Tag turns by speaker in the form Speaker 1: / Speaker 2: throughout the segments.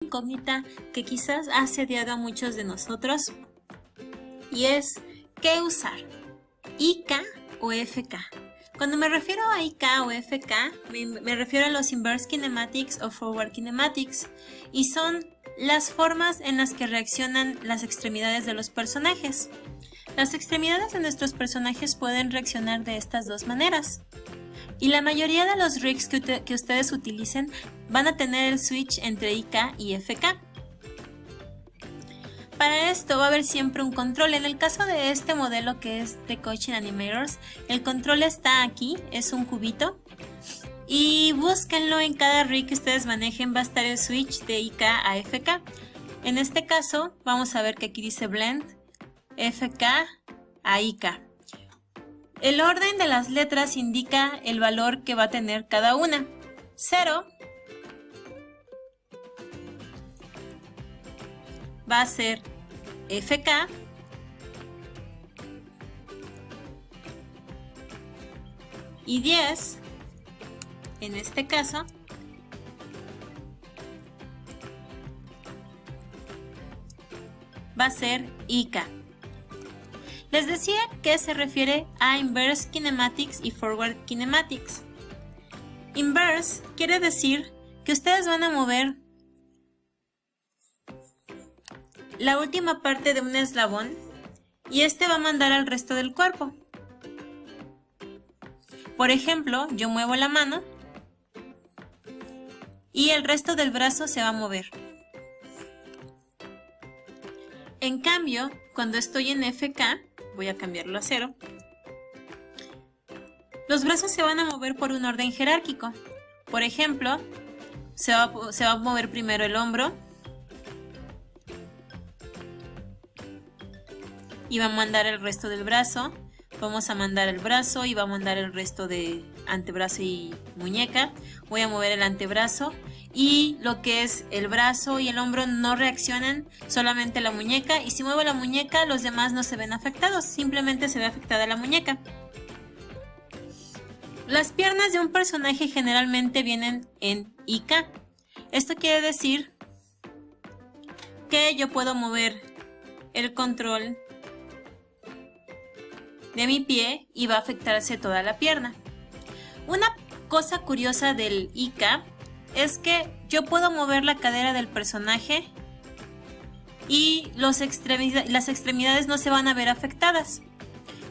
Speaker 1: incógnita que quizás ha asediado a muchos de nosotros y es ¿qué usar? ¿IK o FK? Cuando me refiero a IK o FK me refiero a los Inverse Kinematics o Forward Kinematics y son las formas en las que reaccionan las extremidades de los personajes. Las extremidades de nuestros personajes pueden reaccionar de estas dos maneras. Y la mayoría de los rigs que ustedes utilicen van a tener el switch entre IK y FK. Para esto va a haber siempre un control. En el caso de este modelo que es de Coaching Animators, el control está aquí, es un cubito. Y búsquenlo en cada rig que ustedes manejen, va a estar el switch de IK a FK. En este caso vamos a ver que aquí dice Blend, FK a IK. El orden de las letras indica el valor que va a tener cada una. 0 va a ser FK, y 10, en este caso, va a ser IK. Les decía que se refiere a Inverse Kinematics y Forward Kinematics. Inverse quiere decir que ustedes van a mover la última parte de un eslabón y este va a mandar al resto del cuerpo. Por ejemplo, yo muevo la mano y el resto del brazo se va a mover. En cambio, cuando estoy en FK, voy a cambiarlo a 0, los brazos se van a mover por un orden jerárquico. Por ejemplo, se va a mover primero el hombro y va a mandar el resto del brazo. Vamos a mandar el brazo y va a mandar el resto de antebrazo y muñeca. Voy a mover el antebrazo y lo que es el brazo y el hombro no reaccionan, solamente la muñeca, y si muevo la muñeca los demás no se ven afectados, simplemente se ve afectada la muñeca. Las piernas de un personaje generalmente vienen en IK. Esto quiere decir que yo puedo mover el control de mi pie y va a afectarse toda la pierna. Una cosa curiosa del IK es que yo puedo mover la cadera del personaje y las extremidades no se van a ver afectadas.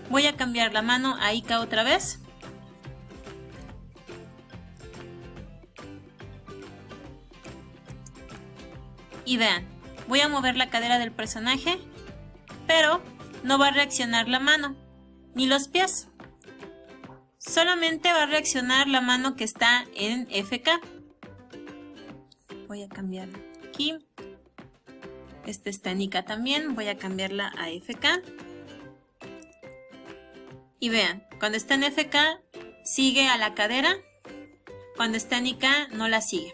Speaker 1: Voy a cambiar la mano a IK otra vez. Y vean, voy a mover la cadera del personaje, pero no va a reaccionar la mano ni los pies. Solamente va a reaccionar la mano que está en FK. Voy a cambiarla aquí. Esta está en IK también. Voy a cambiarla a FK. Y vean, cuando está en FK sigue a la cadera. Cuando está en IK no la sigue.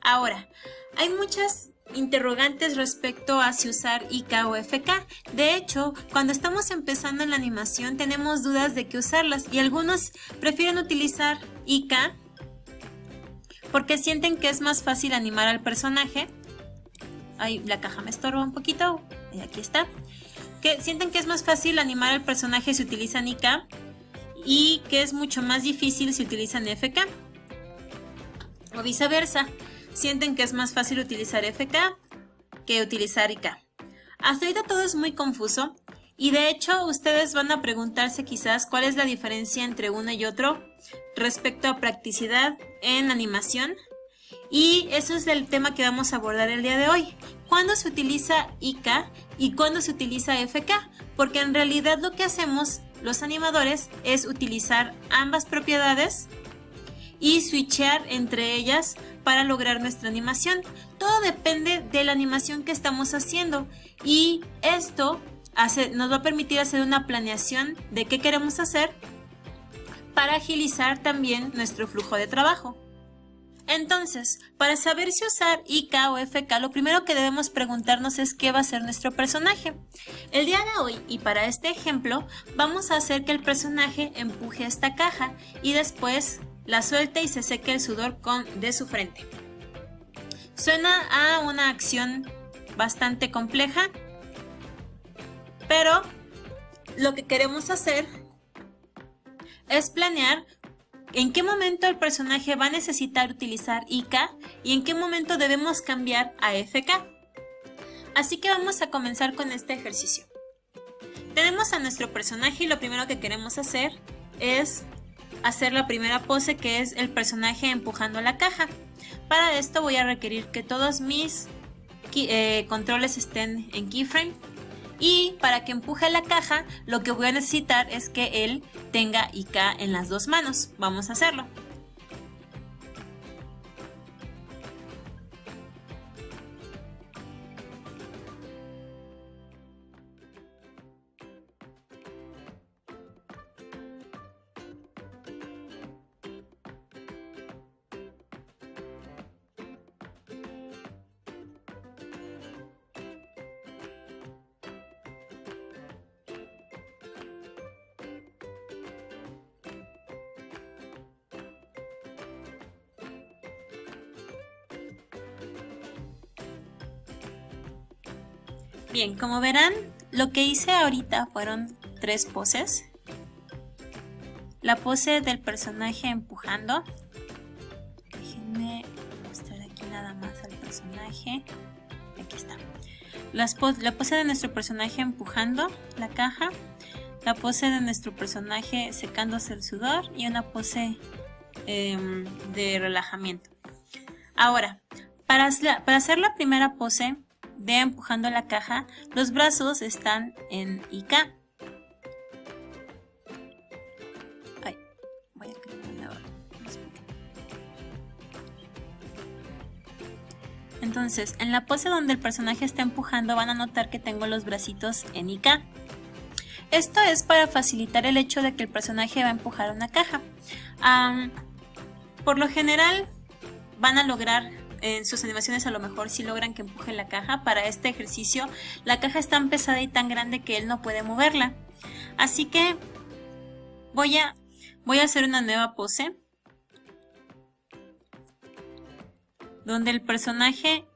Speaker 1: Ahora, hay muchas interrogantes respecto a si usar IK o FK. De hecho, cuando estamos empezando en la animación tenemos dudas de qué usarlas y algunos prefieren utilizar IK porque sienten que es más fácil animar al personaje. Ay, la caja me estorba un poquito. Aquí está. Que sienten que es más fácil animar al personaje si utilizan IK y que es mucho más difícil si utilizan FK. O viceversa. Sienten que es más fácil utilizar FK que utilizar IK. Hasta ahorita todo es muy confuso y de hecho ustedes van a preguntarse quizás cuál es la diferencia entre uno y otro respecto a practicidad en animación, y eso es el tema que vamos a abordar el día de hoy. ¿Cuándo se utiliza IK y cuándo se utiliza FK? Porque en realidad lo que hacemos los animadores es utilizar ambas propiedades y switchear entre ellas para lograr nuestra animación. Todo depende de la animación que estamos haciendo y esto nos va a permitir hacer una planeación de qué queremos hacer para agilizar también nuestro flujo de trabajo. Entonces, para saber si usar IK o FK, lo primero que debemos preguntarnos es qué va a hacer nuestro personaje. El día de hoy, y para este ejemplo, vamos a hacer que el personaje empuje esta caja y después la suelte y se seque el sudor de su frente. Suena a una acción bastante compleja, pero lo que queremos hacer es planear en qué momento el personaje va a necesitar utilizar IK y en qué momento debemos cambiar a FK. Así que vamos a comenzar con este ejercicio. Tenemos a nuestro personaje y lo primero que queremos hacer es hacer la primera pose, que es el personaje empujando la caja. Para esto voy a requerir que todos mis controles estén en keyframe, y para que empuje la caja lo que voy a necesitar es que él tenga IK en las dos manos. Vamos a hacerlo. Bien, como verán, lo que hice ahorita fueron 3 poses. La pose del personaje empujando. Déjenme mostrar aquí nada más al personaje. Aquí está. La pose de nuestro personaje empujando la caja. La pose de nuestro personaje secándose el sudor. Y una pose de relajamiento. Ahora, para hacer la primera pose de empujando la caja, los brazos están en IK. Ay, voy a crear ahora. Entonces, en la pose donde el personaje está empujando, van a notar que tengo los bracitos en IK. Esto es para facilitar el hecho de que el personaje va a empujar una caja. Por lo general, van a lograr en sus animaciones, a lo mejor si logran que empuje la caja. Para este ejercicio la caja es tan pesada y tan grande que él no puede moverla, así que voy a hacer una nueva pose donde el personaje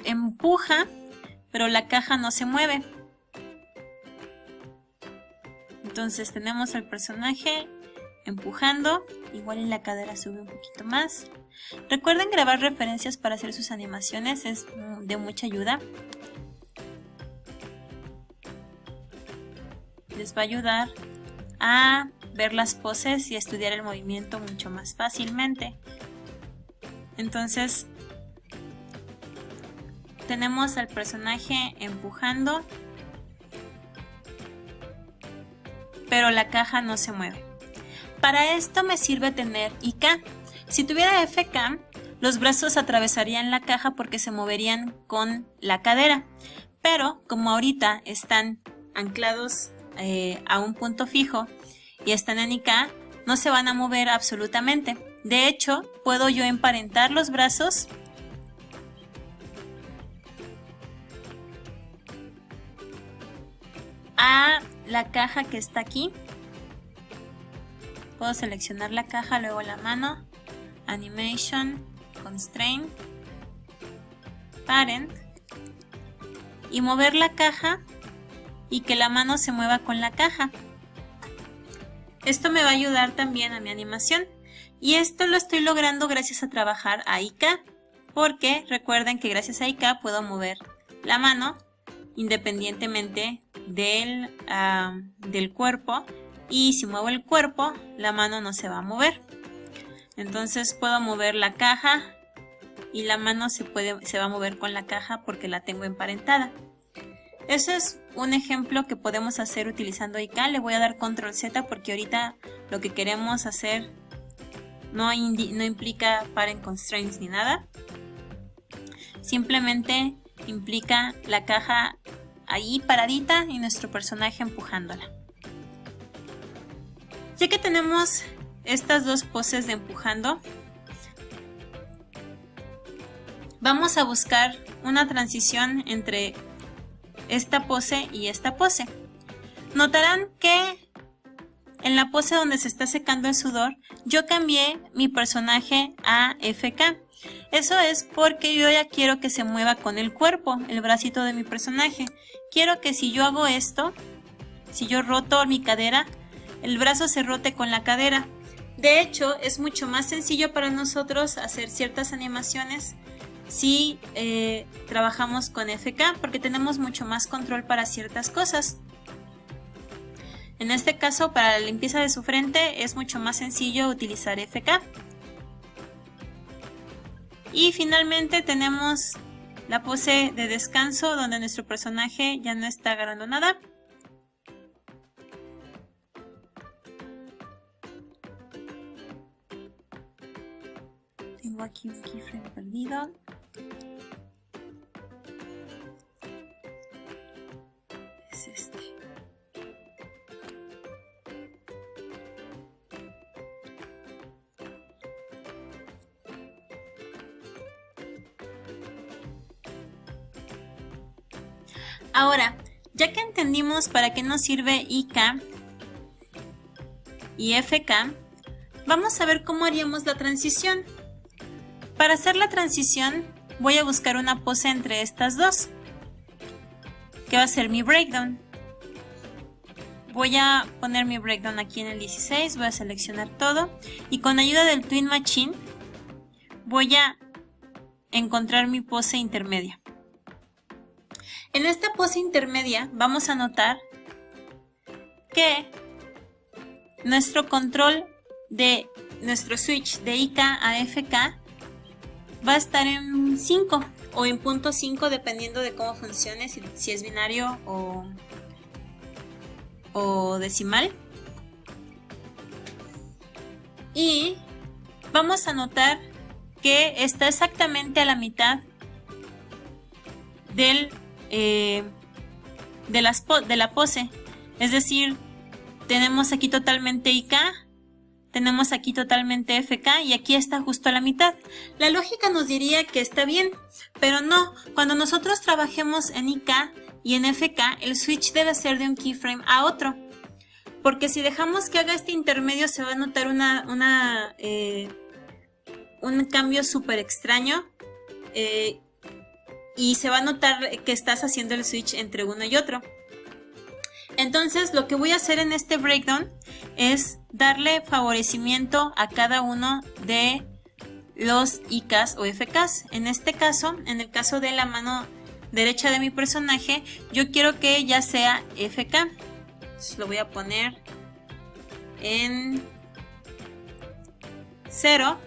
Speaker 1: empuja pero la caja no se mueve. Entonces tenemos al personaje empujando, igual en la cadera sube un poquito más. Recuerden grabar referencias para hacer sus animaciones, es de mucha ayuda. Les va a ayudar a ver las poses y a estudiar el movimiento mucho más fácilmente. Entonces, tenemos al personaje empujando, pero la caja no se mueve. Para esto me sirve tener IK. Si tuviera FK, los brazos atravesarían la caja porque se moverían con la cadera. Pero como ahorita están anclados a un punto fijo y están en IK, no se van a mover absolutamente. De hecho, puedo yo emparentar los brazos a la caja que está aquí. Puedo seleccionar la caja, luego la mano, Animation, Constraint, Parent, y mover la caja y que la mano se mueva con la caja. Esto me va a ayudar también a mi animación, y esto lo estoy logrando gracias a trabajar a IK, porque recuerden que gracias a IK puedo mover la mano independientemente del cuerpo. Y si muevo el cuerpo, la mano no se va a mover. Entonces puedo mover la caja y la mano se va a mover con la caja porque la tengo emparentada. Eso es un ejemplo que podemos hacer utilizando IK. Le voy a dar Control Z porque ahorita lo que queremos hacer no implica Parent Constraints ni nada. Simplemente implica la caja ahí paradita y nuestro personaje empujándola. Ya que tenemos estas dos poses de empujando, vamos a buscar una transición entre esta pose y esta pose. Notarán que en la pose donde se está secando el sudor, yo cambié mi personaje a FK. Eso es porque yo ya quiero que se mueva con el cuerpo, el bracito de mi personaje. Quiero que si yo hago esto, si yo roto mi cadera, el brazo se rote con la cadera. De hecho, es mucho más sencillo para nosotros hacer ciertas animaciones si trabajamos con FK, porque tenemos mucho más control para ciertas cosas. En este caso, para la limpieza de su frente es mucho más sencillo utilizar FK. Y finalmente tenemos la pose de descanso, donde nuestro personaje ya no está agarrando nada. Tengo aquí un keyframe perdido. Es este. Ahora, ya que entendimos para qué nos sirve IK y FK, vamos a ver cómo haríamos la transición. Para hacer la transición voy a buscar una pose entre estas dos, que va a ser mi breakdown. Voy a poner mi breakdown aquí en el 16, voy a seleccionar todo y con ayuda del Twin Machine voy a encontrar mi pose intermedia. En esta pose intermedia vamos a notar que nuestro control de nuestro switch de IK a FK va a estar en 5 o en punto 5 dependiendo de cómo funcione, si es binario o decimal. Y vamos a notar que está exactamente a la mitad de la pose, es decir, tenemos aquí totalmente IK, tenemos aquí totalmente FK y aquí está justo a la mitad. La lógica nos diría que está bien, pero no. Cuando nosotros trabajemos en IK y en FK, el switch debe ser de un keyframe a otro, porque si dejamos que haga este intermedio se va a notar un cambio súper extraño. Y se va a notar que estás haciendo el switch entre uno y otro. Entonces lo que voy a hacer en este breakdown es darle favorecimiento a cada uno de los IKs o FKs. En este caso, en el caso de la mano derecha de mi personaje, yo quiero que ya sea FK. Entonces lo voy a poner en 0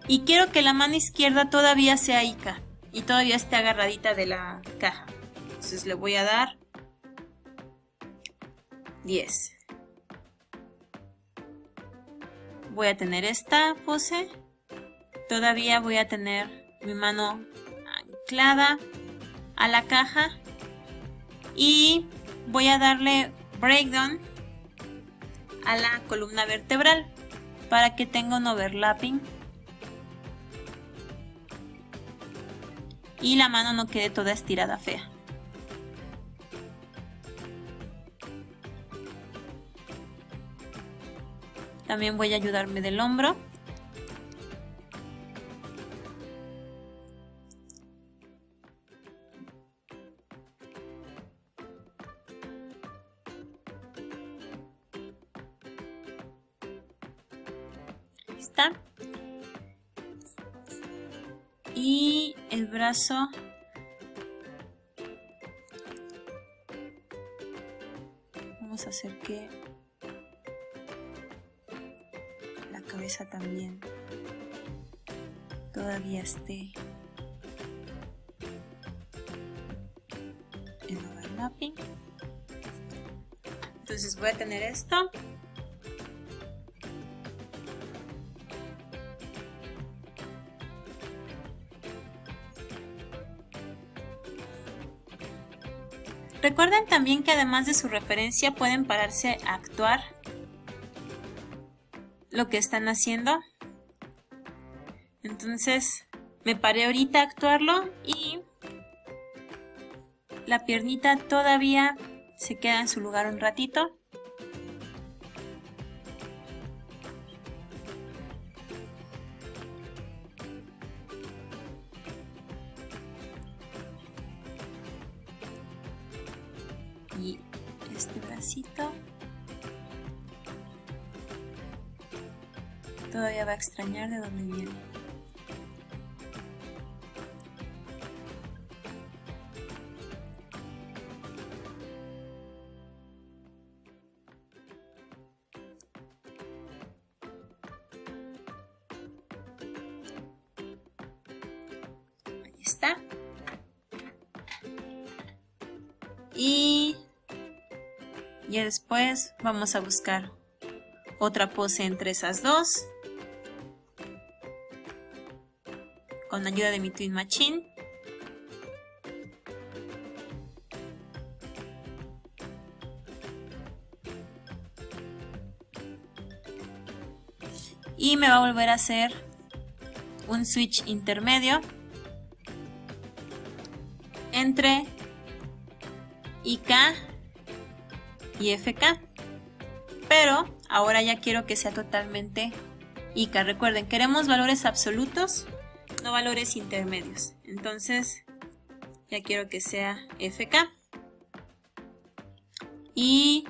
Speaker 1: y quiero que la mano izquierda todavía sea IK y todavía esté agarradita de la caja. Entonces le voy a dar 10. Voy a tener esta pose. Todavía voy a tener mi mano anclada a la caja. Y voy a darle breakdown a la columna vertebral para que tenga un overlapping y la mano no quede toda estirada fea. También voy a ayudarme del hombro. Ahí está. Y el brazo vamos a hacer que la cabeza también todavía esté en overlapping. Entonces voy a tener esto. Recuerden también que además de su referencia pueden pararse a actuar lo que están haciendo. Entonces me paré ahorita a actuarlo y la piernita todavía se queda en su lugar un ratito. despacito. Todavía va a extrañar de dónde viene. Ahí está. Y ya después vamos a buscar otra pose entre esas dos con la ayuda de mi Twin Machine. Y me va a volver a hacer un switch intermedio entre IK y FK, pero ahora ya quiero que sea totalmente IK. Recuerden, queremos valores absolutos, no valores intermedios. Entonces ya quiero que sea FK y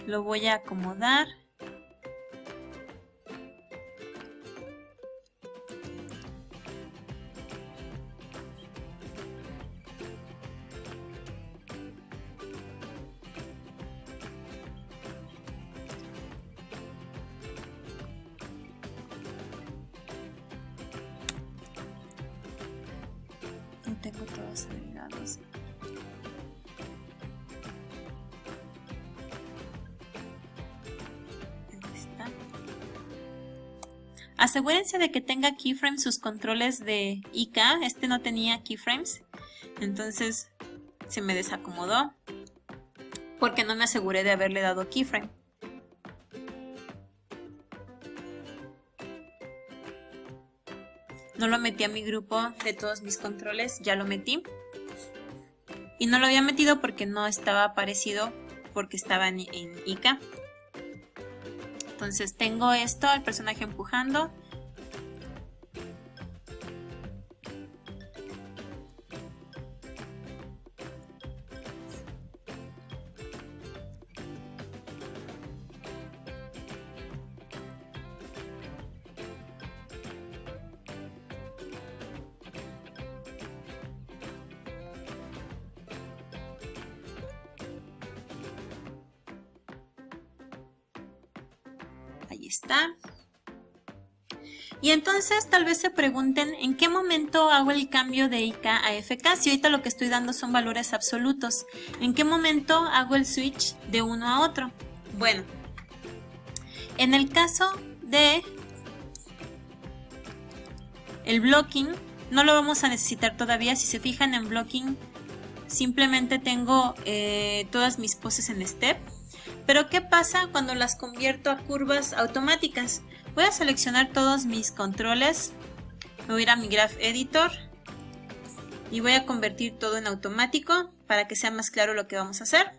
Speaker 1: lo voy a acomodar. No tengo todos agregados. Ahí está. Asegúrense de que tenga keyframes sus controles de IK. Este no tenía keyframes, entonces se me desacomodó porque no me aseguré de haberle dado keyframe. No lo metí a mi grupo de todos mis controles, ya lo metí. Y no lo había metido porque no estaba aparecido, porque estaba en IK. Entonces tengo esto, el personaje empujando. Ahí está. Y entonces tal vez se pregunten en qué momento hago el cambio de IK a FK. Si ahorita lo que estoy dando son valores absolutos, ¿en qué momento hago el switch de uno a otro? Bueno, en el caso de el blocking no lo vamos a necesitar todavía. Si se fijan en blocking simplemente tengo todas mis poses en step. Pero ¿qué pasa cuando las convierto a curvas automáticas? Voy a seleccionar todos mis controles, me voy a ir a mi Graph Editor y voy a convertir todo en automático para que sea más claro lo que vamos a hacer.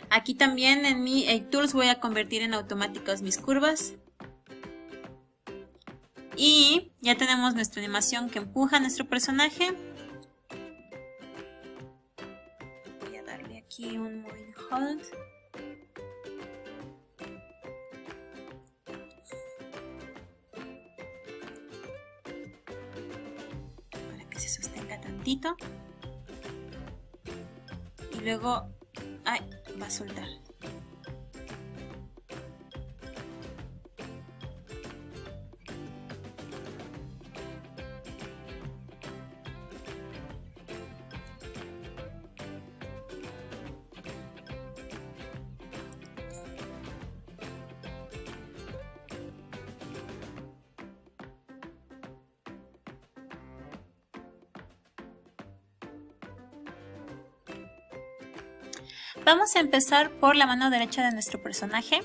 Speaker 1: Aquí también en mi Edit Tools voy a convertir en automáticas mis curvas. Y ya tenemos nuestra animación que empuja a nuestro personaje. Voy a darle aquí un Moving Hold. Para que se sostenga tantito. Y luego, ay, va a soltar. Vamos a empezar por la mano derecha de nuestro personaje.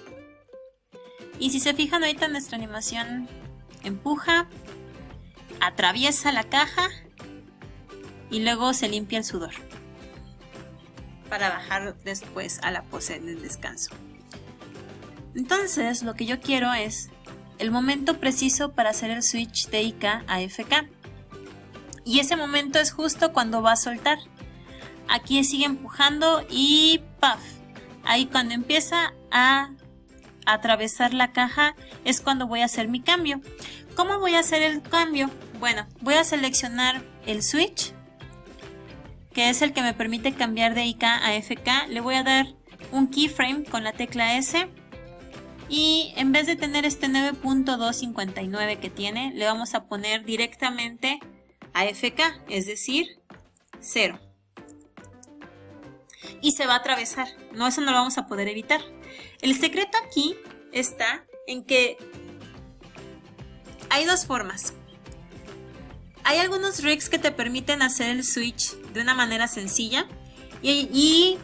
Speaker 1: Y si se fijan ahorita nuestra animación empuja, atraviesa la caja y luego se limpia el sudor para bajar después a la pose del descanso. Entonces lo que yo quiero es el momento preciso para hacer el switch de IK a FK. Y ese momento es justo cuando va a soltar. Aquí sigue empujando y ¡paf! Ahí cuando empieza a atravesar la caja es cuando voy a hacer mi cambio. ¿Cómo voy a hacer el cambio? Bueno, voy a seleccionar el switch, que es el que me permite cambiar de IK a FK. Le voy a dar un keyframe con la tecla S y en vez de tener este 9.259 que tiene, le vamos a poner directamente a FK, es decir, 0. Y se va a atravesar. No, eso no lo vamos a poder evitar. El secreto aquí está en que hay dos formas. Hay algunos rigs que te permiten hacer el switch de una manera sencilla y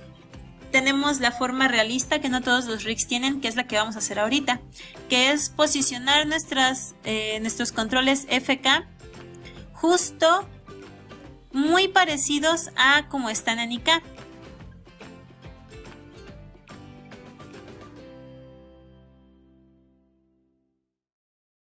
Speaker 1: tenemos la forma realista que no todos los rigs tienen, que es la que vamos a hacer ahorita, que es posicionar nuestros controles FK justo muy parecidos a como están en IK.